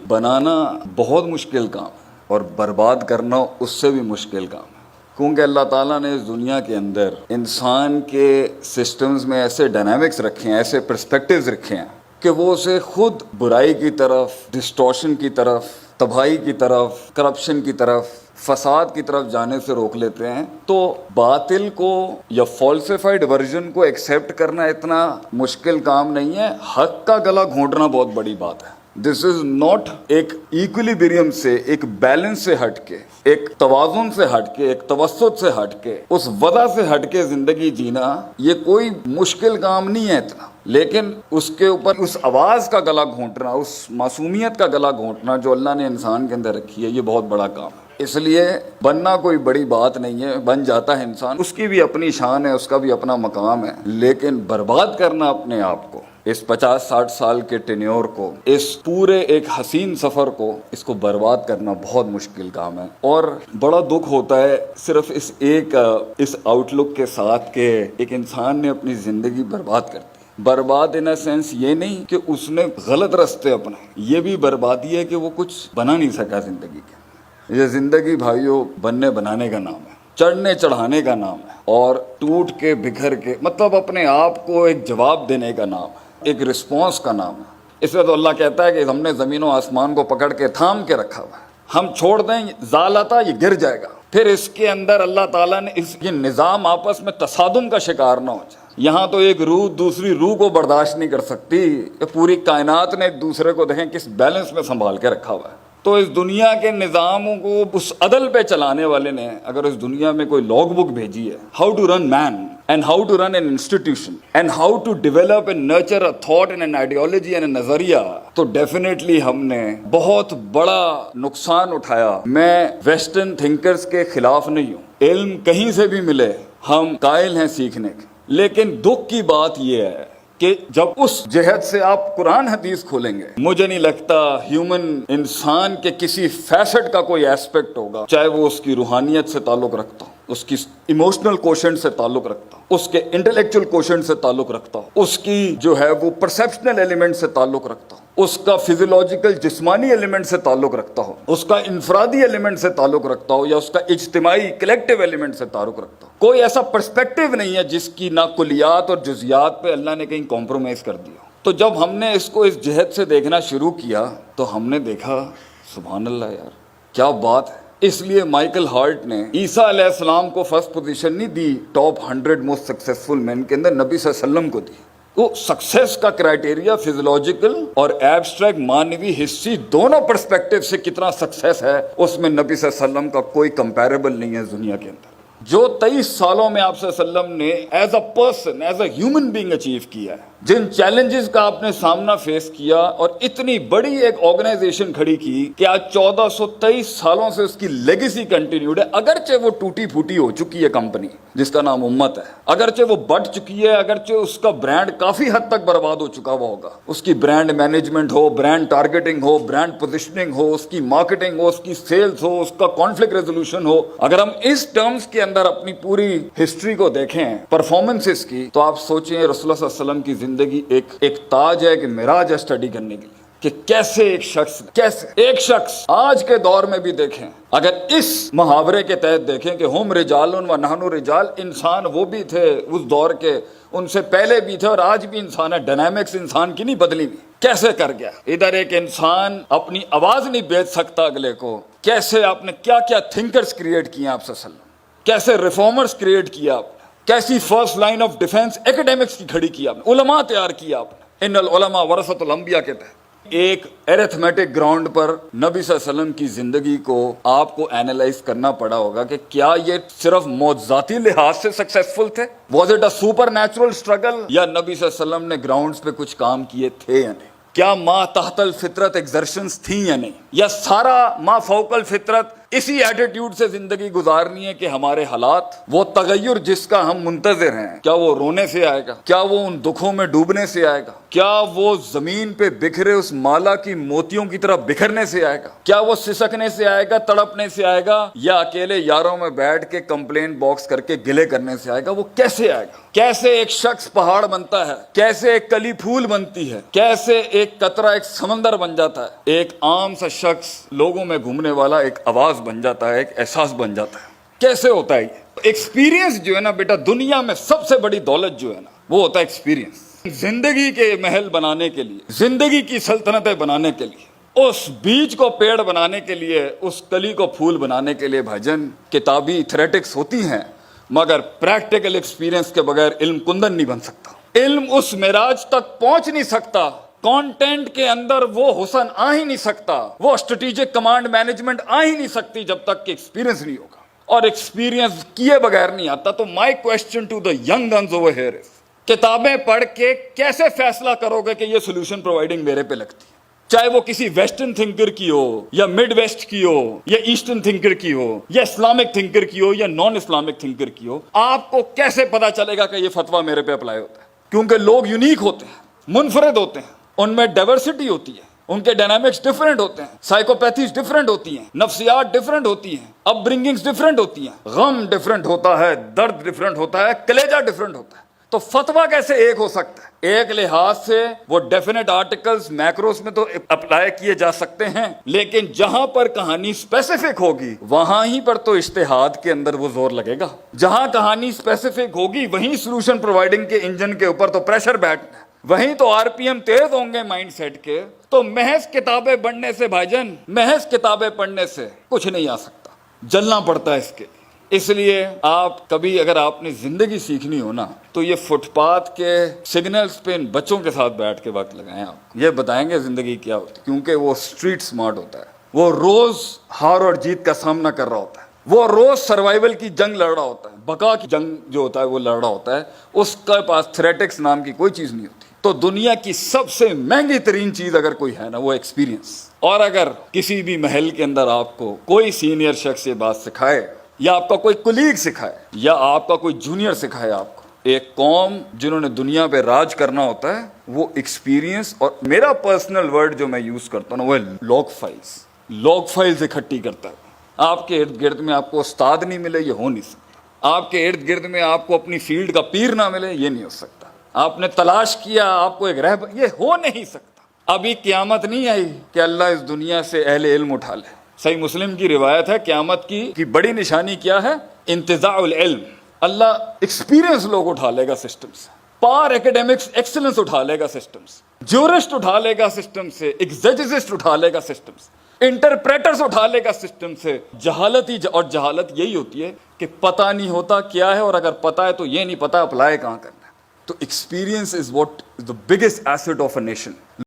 بنانا بہت مشکل کام ہے اور برباد کرنا اس سے بھی مشکل کام ہے، کیونکہ اللہ تعالیٰ نے اس دنیا کے اندر انسان کے سسٹمز میں ایسے ڈائنامکس رکھے ہیں، ایسے پرسپیکٹیوز رکھے ہیں کہ وہ اسے خود برائی کی طرف، ڈسٹورشن کی طرف، تباہی کی طرف، کرپشن کی طرف، فساد کی طرف جانے سے روک لیتے ہیں۔ تو باطل کو یا فالسیفائڈ ورژن کو ایکسیپٹ کرنا اتنا مشکل کام نہیں ہے، حق کا گلا گھونٹنا بہت بڑی بات ہے۔ دس از ناٹ ایک ایکولیبریم سے، ایک بیلنس سے ہٹ کے، ایک توازن سے ہٹ کے، ایک توسط سے ہٹ کے، اس وضع سے ہٹ کے زندگی جینا یہ کوئی مشکل کام نہیں ہے اتنا، لیکن اس کے اوپر اس آواز کا گلا گھونٹنا، اس معصومیت کا گلا گھونٹنا جو اللہ نے انسان کے اندر رکھی ہے، یہ بہت بڑا کام ہے۔ اس لیے بننا کوئی بڑی بات نہیں ہے، بن جاتا ہے انسان، اس کی بھی اپنی شان ہے، اس کا بھی اپنا مقام ہے، لیکن برباد کرنا اپنے آپ کو، اس 50-60 سال کے ٹینیور کو، اس پورے ایک حسین سفر کو، اس کو برباد کرنا بہت مشکل کام ہے۔ اور بڑا دکھ ہوتا ہے صرف اس آؤٹ لک کے ساتھ کہ ایک انسان نے اپنی زندگی برباد کر دی۔ برباد ان اے سینس یہ نہیں کہ اس نے غلط راستے اپنائے، یہ بھی بربادی ہے کہ وہ کچھ بنا نہیں سکا زندگی کے۔ یہ زندگی بھائیوں بننے بنانے کا نام ہے، چڑھنے چڑھانے کا نام ہے، اور ٹوٹ کے بکھر کے مطلب اپنے آپ کو ایک جواب دینے کا نام ہے، ایک رسپانس کا نام ہے۔ اس لیے تو اللہ کہتا ہے کہ ہم نے زمین و آسمان کو پکڑ کے تھام کے رکھا ہوا ہے، ہم چھوڑ دیں زالتا یہ گر جائے گا۔ پھر اس کے اندر اللہ تعالیٰ نے یہ نظام آپس میں تصادم کا شکار نہ ہو جائے۔ یہاں تو ایک روح دوسری روح کو برداشت نہیں کر سکتی، پوری کائنات نے ایک دوسرے کو دیکھیں کس بیلنس میں سنبھال کے رکھا ہوا ہے۔ تو اس دنیا کے نظاموں کو اس عدل پہ چلانے والے نے اگر اس دنیا میں کوئی لاگ بک بھیجی ہے، how to run man and how to run an institution and how to develop and nurture a thought and an ideology and a نظریہ، تو ڈیفینیٹلی ہم نے بہت بڑا نقصان اٹھایا۔ میں ویسٹرن تھنکرز کے خلاف نہیں ہوں، علم کہیں سے بھی ملے ہم قائل ہیں سیکھنے کے، لیکن دکھ کی بات یہ ہے کہ جب اس جہت سے آپ قرآن حدیث کھولیں گے، مجھے نہیں لگتا ہیومن انسان کے کسی فیسٹ کا کوئی ایسپیکٹ ہوگا، چاہے وہ اس کی روحانیت سے تعلق رکھتا ہو، اس کی ایموشنل کوشنٹ سے تعلق رکھتا ہو، اس کے انٹلیکچوئل کوشنٹ سے تعلق رکھتا ہو، اس کی جو ہے وہ پرسیپشنل ایلیمنٹ سے تعلق رکھتا ہو، اس کا فزیولوجیکل جسمانی ایلیمنٹ سے تعلق رکھتا ہو، اس کا انفرادی ایلیمنٹ سے تعلق رکھتا ہو، یا اس کا اجتماعی کلیکٹیو ایلیمنٹ سے تعلق رکھتا ہو۔ کوئی ایسا پرسپیکٹیو نہیں ہے جس کی نہ کلیات اور جزیات پہ اللہ نے کہیں کمپرومائز کر دیا۔ تو جب ہم نے اس کو اس جہت سے دیکھنا شروع کیا تو ہم نے دیکھا سبحان اللہ یار کیا بات ہے۔ اس لیے مائیکل ہارٹ نے عیسیٰ علیہ السلام کو فرسٹ پوزیشن نہیں دی ٹاپ 100 موسٹ سکسیسفل مین کے اندر، نبی صلی اللہ علیہ وسلم کو دی۔ وہ سکسیس کا کرائٹیریا فزیولوجیکل اور ایبسٹریکٹ مانوی ہسٹری دونوں پرسپیکٹیو سے کتنا سکسیس ہے، اس میں نبی صلی اللہ علیہ وسلم کا کوئی کمپیریبل نہیں ہے دنیا کے اندر۔ جو 23 سالوں میں آپ صلی اللہ علیہ وسلم نے as a person, as a human being achieve کیا ہے، جن چیلنجز کا آپ نے سامنا فیس کیا اور اتنی بڑی ایک آرگنائزیشن کھڑی کی کہ آج 1423 سالوں سے اس کی لیگیسی کنٹینیوڈ ہے، اگرچہ وہ ٹوٹی پھوٹی ہو چکی ہے کمپنی جس کا نام امت ہے، اگرچہ وہ بٹ چکی ہے، اگرچہ اس کا برانڈ کافی حد تک برباد ہو چکا ہوا ہوگا، اس کی برانڈ مینجمنٹ ہو، برانڈ ٹارگیٹنگ ہو، برانڈ پوزیشننگ ہو، اس کی مارکیٹنگ ہو، اس کی سیلز ہو، اس کا کانفلکٹ ریزولوشن ہو، اگر ہم اس ٹرمز کے اندر اپنی پوری ہسٹری کو دیکھیں پرفارمنسز کی، تو آپ سوچیں رسول اللہ صلی اللہ علیہ وسلم کی زندگی ایک تاج ہے، ایک معراج ہے اسٹڈی کرنے کے لیے کہ کیسے ایک شخص آج کے دور میں بھی دیکھیں، اگر اس محاورے کے تحت دیکھیں کہ ہم رجال و نحن رجال، انسان وہ بھی تھے اس دور کے، ان سے پہلے بھی تھے اور آج بھی انسان ہے، ڈائنامکس انسان کی نہیں بدلی ہوئی، کیسے کر گیا؟ ادھر ایک انسان اپنی آواز نہیں بیچ سکتا اگلے کو، کیسے آپ نے کیا کیا تھنکرز کریٹ کیے آپ صلی اللہ علیہ وسلم، کیسے ریفارمرز کریٹ کیا آپ نے، کیسی فرسٹ لائن آف ڈیفense ایکڈیمکس کی کھڑی کی آپ نے، علماء تیار کیا آپ نے، ان العلماء ورثۃ الانبیاء کے تحت۔ ایک ایرتھمیٹک گراؤنڈ پر نبی صلی اللہ علیہ وسلم کی زندگی کو آپ کو اینالائز کرنا پڑا ہوگا کہ کیا یہ صرف معجزاتی لحاظ سے سکسیسفل تھے، was it a super natural struggle, یا نبی صلی اللہ علیہ وسلم نے گراؤنڈز پہ کچھ کام کیے تھے یا نہیں، کیا ما تحت الفطرت ایگزرشنز تھیں یا نہیں، یا سارا ما فوق الفطرت اسی ایٹیٹیوڈ سے زندگی گزارنی ہے کہ ہمارے حالات، وہ تغیر جس کا ہم منتظر ہیں، کیا وہ رونے سے آئے گا؟ کیا وہ ان دکھوں میں ڈوبنے سے آئے گا؟ کیا وہ زمین پہ بکھرے اس مالا کی موتیوں کی طرح بکھرنے سے آئے گا؟ کیا وہ سسکنے سے آئے گا، تڑپنے سے آئے گا، یا اکیلے یاروں میں بیٹھ کے کمپلین باکس کر کے گلے کرنے سے آئے گا؟ وہ کیسے آئے گا؟ کیسے ایک شخص پہاڑ بنتا ہے، کیسے ایک کلی پھول بنتی ہے، کیسے ایک قطرہ ایک سمندر بن جاتا ہے، ایک عام سا شخص لوگوں میں گھومنے والا ایک آواز بن جاتا ہے، ایک احساس بن جاتا ہے؟ کیسے ہوتا ہے یہ ایکسپیرینس؟ جو ہے نا بیٹا، دنیا میں سب سے بڑی دولت جو ہے نا، وہ ہوتا ہے ایکسپیرینس۔ زندگی کے محل بنانے کے لیے، زندگی کی سلطنتیں بنانے کے لیے، اس بیج کو پیڑ بنانے کے لیے، اس کلی کو پھول بنانے کے لیے بھاجن کتابی تھریٹکس ہوتی ہیں، مگر پریکٹیکل ایکسپیرینس کے بغیر علم کندن نہیں بن سکتا۔ علم اس معراج تک پہنچ نہیں سکتا، کانٹینٹ کے اندر وہ حسن آ ہی نہیں سکتا، وہ اسٹریٹجک کمانڈ مینجمنٹ آ ہی نہیں سکتی جب تک کہ ایکسپیرینس نہیں ہوگا، اور ایکسپیرینس کیے بغیر نہیں آتا۔ تو my question to the young guns over here is, کتابیں پڑھ کے کیسے فیصلہ کرو گے کہ یہ سولوشن پرووائڈنگ میرے پہ لگتی ہے؟ چاہے وہ کسی ویسٹرن تھنکر کی ہو، یا مڈ ویسٹ کی ہو، یا ایسٹرن تھنکر کی ہو، یا اسلامک تھنکر کی ہو، یا نان اسلامک تھنکر کی ہو، آپ کو کیسے پتا چلے گا کہ یہ فتویٰ میرے پہ اپلائی ہوتا ہے؟ کیونکہ لوگ یونیک ہوتے ہیں، منفرد ہوتے ہیں، ان میں ڈائیورسٹی ہوتی ہے، ان کے ڈائنامکس ڈیفرنٹ ہوتے ہیں، سائیکوپیتھیز ڈیفرنٹ ہوتی ہیں، نفسیات ڈیفرنٹ ہوتی ہیں، اپ برنگنگز ڈیفرنٹ ہوتی ہیں، غم ڈیفرنٹ ہوتا ہے، درد ڈیفرنٹ ہوتا ہے، کلیجہ ڈیفرنٹ ہوتا ہے۔ تو فتویٰ کیسے ایک ہو سکتا ہے؟ ایک لحاظ سے وہ ڈیفینٹ آرٹیکلز میکروز میں تو اپلائی کیے جا سکتے ہیں، لیکن جہاں پر کہانی اسپیسیفک ہوگی وہاں ہی پر تو اجتہاد کے اندر وہ زور لگے گا۔ جہاں کہانی اسپیسیفک ہوگی وہیں سولوشن پرووائڈنگ کے انجن کے اوپر تو پریشر بیٹھنا ہے، وہیں تو آر پی ایم تیز ہوں گے مائنڈ سیٹ کے۔ تو محض کتابیں پڑھنے سے بھائی جان، محض کتابیں پڑھنے سے کچھ نہیں آ سکتا، جلنا پڑتا ہے اس کے لیے۔ اس لیے آپ کبھی اگر آپ نے زندگی سیکھنی ہو نا، تو یہ فٹ پاتھ کے سگنلز پہ ان بچوں کے ساتھ بیٹھ کے وقت لگائیں، آپ یہ بتائیں گے زندگی کیا ہوتی ہے، کیونکہ وہ اسٹریٹ سمارٹ ہوتا ہے، وہ روز ہار اور جیت کا سامنا کر رہا ہوتا ہے، وہ روز سروائیول کی جنگ لڑ رہا ہوتا ہے، بقا کی جنگ جو ہوتا ہے وہ لڑ رہا ہوتا ہے، اس کے پاس تھریٹکس نام کی کوئی چیز نہیں ہوتی۔ تو دنیا کی سب سے مہنگی ترین چیز اگر کوئی ہے نا، وہ ایکسپیرینس۔ اور اگر کسی بھی محل کے اندر آپ کو کوئی سینئر شخص یہ بات سکھائے، یا آپ کا کوئی کولیگ سکھائے، یا آپ کا کوئی جونیئر سکھائے آپ کو، ایک قوم جنہوں نے دنیا پہ راج کرنا ہوتا ہے، وہ ایکسپیرینس، اور میرا پرسنل ورڈ جو میں یوز کرتا ہوں نا، وہ ہے لوگ فائلز۔ لوگ فائلز اکٹھی کرتا ہے۔ آپ کے ارد گرد میں آپ کو استاد نہیں ملے، یہ ہو نہیں سکتا۔ آپ کے ارد گرد میں آپ کو اپنی فیلڈ کا پیر نہ ملے، یہ نہیں ہو سکتا۔ آپ نے تلاش کیا آپ کو ایک رہبر، یہ ہو نہیں سکتا۔ ابھی قیامت نہیں آئی کہ اللہ اس دنیا سے اہل علم اٹھا لے۔ صحیح مسلم کی روایت ہے، قیامت کی بڑی نشانی کیا ہے؟ انتزاع العلم۔ اللہ ایکسپیرینس لوگ اٹھا لے گا سسٹم سے، پار ایکیڈیمکس ایکسلنس اٹھا لے گا سسٹم سے، جورسٹ اٹھا لے گا سسٹم سے، ایگزیجسٹ اٹھا لے گا سسٹم سے، انٹرپریٹرز اٹھا لے گا سسٹم سے۔ جہالت ہی اور جہالت یہی ہوتی ہے کہ پتہ نہیں ہوتا کیا ہے، اور اگر پتہ ہے تو یہ نہیں پتہ اپلائی کہاں کرنا ہے۔ تو experience is what the biggest asset of a nation.